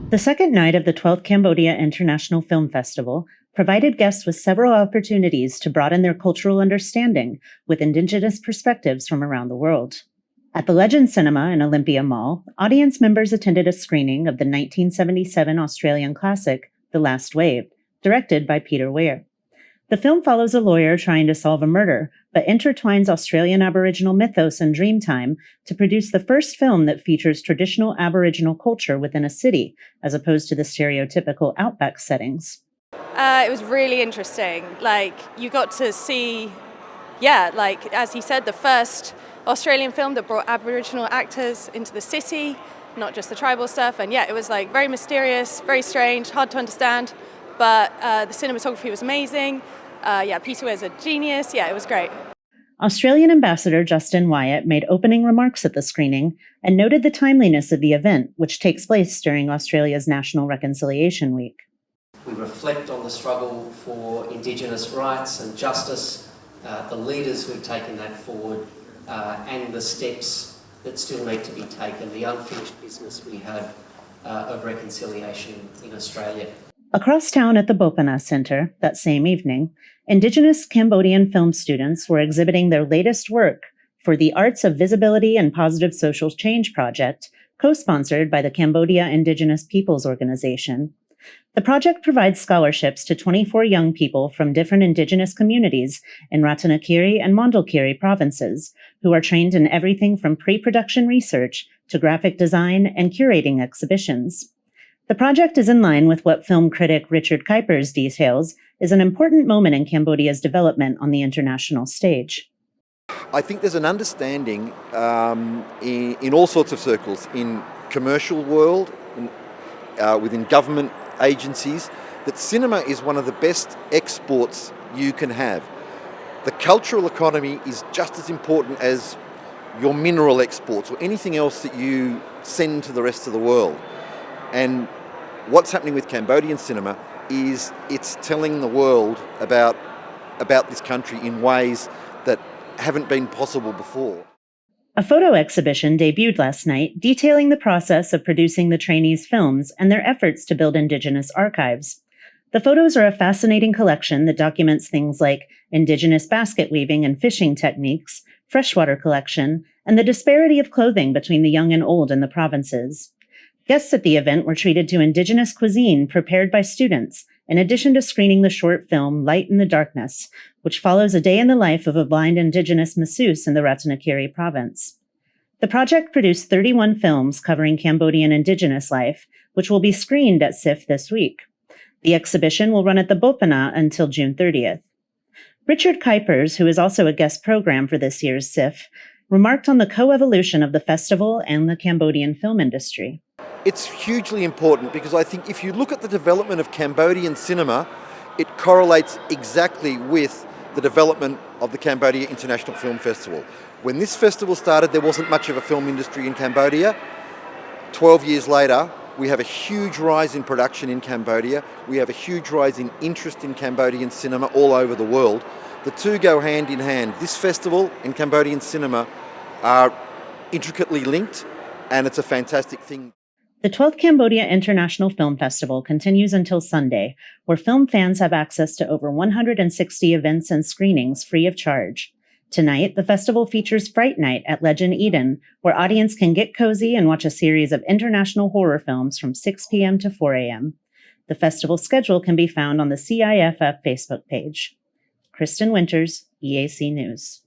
The second night of the 12th Cambodia International Film Festival provided guests with several opportunities to broaden their cultural understanding with Indigenous perspectives from around the world. At the Legend Cinema in Olympia Mall, audience members attended a screening of the 1977 Australian classic, The Last Wave, directed by Peter Weir. The film follows a lawyer trying to solve a murder, but intertwines Australian Aboriginal mythos and Dreamtime to produce the first film that features traditional Aboriginal culture within a city, as opposed to the stereotypical outback settings. It was really interesting. You got to see, as he said, the first Australian film that brought Aboriginal actors into the city, not just the tribal stuff. And it was very mysterious, very strange, hard to understand. But the cinematography was amazing. Peter Weir's a genius. It was great. Australian Ambassador Justin Wyatt made opening remarks at the screening and noted the timeliness of the event, which takes place during Australia's National Reconciliation Week. We reflect on the struggle for Indigenous rights and justice, the leaders who've taken that forward, and the steps that still need to be taken, the unfinished business we have of reconciliation in Australia. Across town at the Bopana Center that same evening, Indigenous Cambodian film students were exhibiting their latest work for the Arts of Visibility and Positive Social Change project, co-sponsored by the Cambodia Indigenous Peoples Organization. The project provides scholarships to 24 young people from different Indigenous communities in Ratanakiri and Mondulkiri provinces, who are trained in everything from pre-production research to graphic design and curating exhibitions. The project is in line with what film critic Richard Kuipers details is an important moment in Cambodia's development on the international stage. I think there's an understanding in all sorts of circles, in commercial world, within government agencies, that cinema is one of the best exports you can have. The cultural economy is just as important as your mineral exports or anything else that you send to the rest of the world. And what's happening with Cambodian cinema is it's telling the world about this country in ways that haven't been possible before. A photo exhibition debuted last night detailing the process of producing the trainees' films and their efforts to build Indigenous archives. The photos are a fascinating collection that documents things like Indigenous basket weaving and fishing techniques, freshwater collection, and the disparity of clothing between the young and old in the provinces. Guests at the event were treated to Indigenous cuisine prepared by students, in addition to screening the short film Light in the Darkness, which follows a day in the life of a blind Indigenous masseuse in the Ratanakiri province. The project produced 31 films covering Cambodian Indigenous life, which will be screened at CIFF this week. The exhibition will run at the Bopana until June 30th. Richard Kuipers, who is also a guest program for this year's CIFF, remarked on the co-evolution of the festival and the Cambodian film industry. It's hugely important because I think if you look at the development of Cambodian cinema, it correlates exactly with the development of the Cambodia International Film Festival. When this festival started, there wasn't much of a film industry in Cambodia. 12 years later, we have a huge rise in production in Cambodia. We have a huge rise in interest in Cambodian cinema all over the world. The two go hand in hand. This festival and Cambodian cinema are intricately linked, and it's a fantastic thing. The 12th Cambodia International Film Festival continues until Sunday, where film fans have access to over 160 events and screenings free of charge. Tonight, the festival features Fright Night at Legend Eden, where audience can get cozy and watch a series of international horror films from 6 p.m. to 4 a.m. The festival schedule can be found on the CIFF Facebook page. Kristen Winters, EAC News.